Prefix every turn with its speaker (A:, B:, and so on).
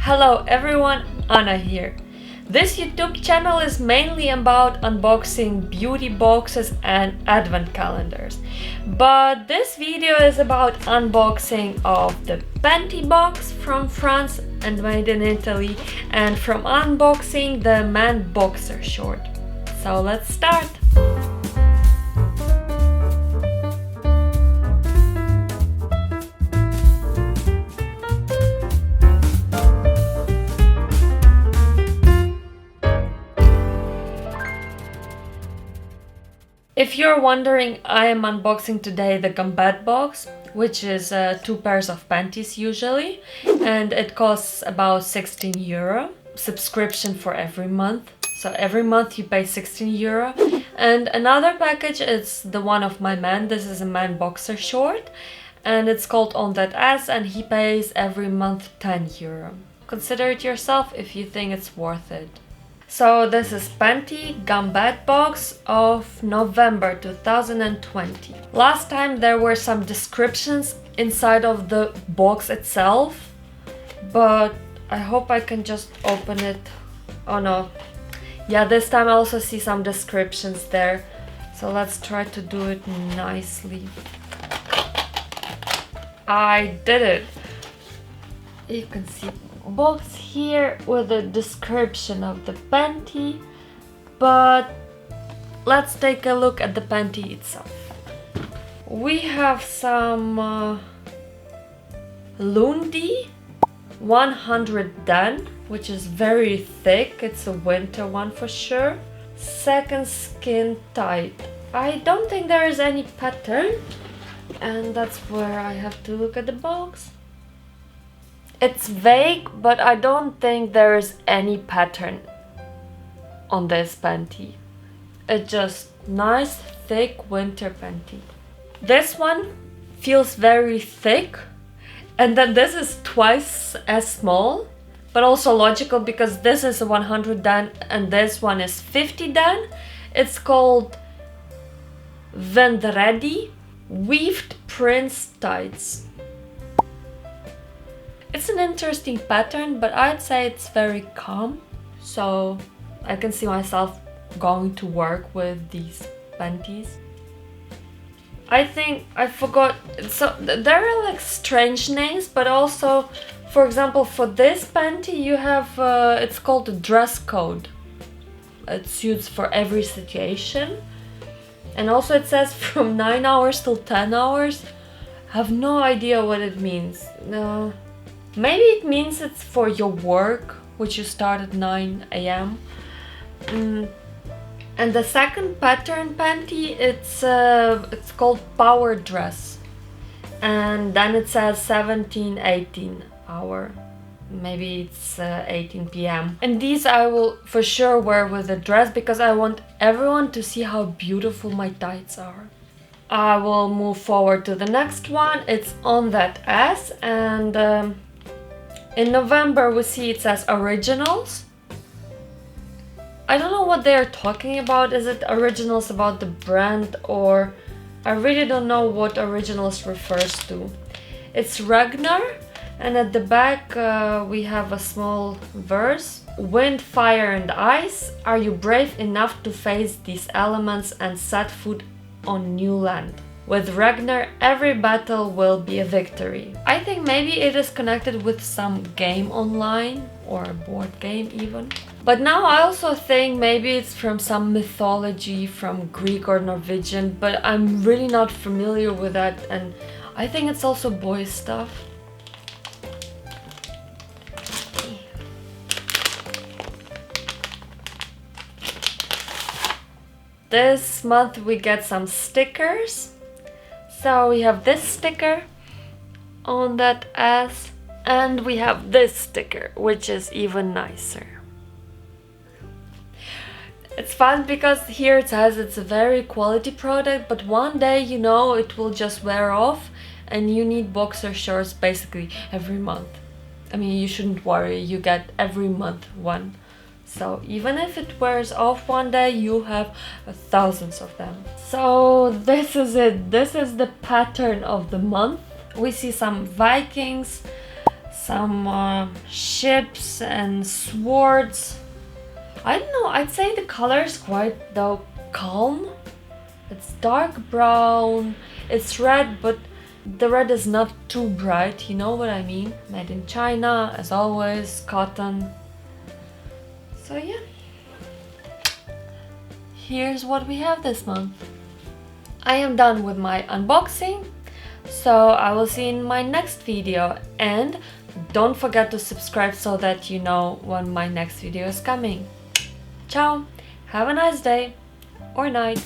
A: Hello everyone, Anna here. This YouTube channel is mainly about unboxing beauty boxes and advent calendars. But this video is about unboxing of the Panty box from France and made in Italy, and from unboxing the man boxer short. So let's start! If you're wondering, I am unboxing today the Gambat box, which is 2 pairs of panties usually, and it costs about 16 euro. Subscription for every month, so every month you pay 16 euro. And another package is the one of my man. This is a man boxer short, and it's called On That Ass, and he pays every month 10 euro. Consider it yourself if you think it's worth it. So this is Panty Gambat box of November 2020. Last time there were some descriptions inside of the box itself, but I hope I can just open it. Oh no. Yeah, this time I also see some descriptions there. So let's try to do it nicely. I did it. You can see box here with a description of the panty, but let's take a look at the panty itself. We have some Lundi 100 Dan, which is very thick. It's a winter one for sure. Second skin tight. I don't think there is any pattern, and that's where I have to look at the box. It's vague, but I don't think there is any pattern on this panty. It's just nice, thick winter panty. This one feels very thick, and then this is twice as small, but also logical because this is a 100 Dan and this one is 50 Dan. It's called Vendredi Weaved Prince Tights. It's an interesting pattern, but I'd say it's very calm, so I can see myself going to work with these panties. I think I forgot, so there are like strange names, but also, for example, for this panty you have, it's called a dress code. It suits for every situation. And also it says from 9 hours till 10 hours. I have no idea what it means. No. Maybe it means it's for your work, which you start at 9 a.m. And the second pattern panty, it's called Power Dress. And then it says 17-18 hour. Maybe it's 18 p.m. And these I will for sure wear with a dress because I want everyone to see how beautiful my tights are. I will move forward to the next one. It's On That Ass, and in November we see it says Originals. I don't know what they are talking about. Is it Originals about the brand, or I really don't know what Originals refers to. It's Ragnar, and at the back we have a small verse. Wind, fire and ice, are you brave enough to face these elements and set foot on new land? With Ragnar, every battle will be a victory. I think maybe it is connected with some game online, or a board game even. But now I also think maybe it's from some mythology, from Greek or Norwegian, but I'm really not familiar with that, and I think it's also boy stuff. This month we get some stickers. So we have this sticker, On That Ass, and we have this sticker, which is even nicer. It's fun because here it says it's a very quality product, but one day, you know, it will just wear off and you need boxer shorts basically every month. I mean, you shouldn't worry, you get every month one. So even if it wears off one day, you have thousands of them. So this is it. This is the pattern of the month. We see some Vikings, some ships and swords. I don't know, I'd say the color is quite though calm. It's dark brown, it's red, but the red is not too bright, you know what I mean? Made in China, as always, cotton. So yeah, here's what we have this month. I am done with my unboxing, so I will see you in my next video, and don't forget to subscribe so that you know when my next video is coming. Ciao, have a nice day or night.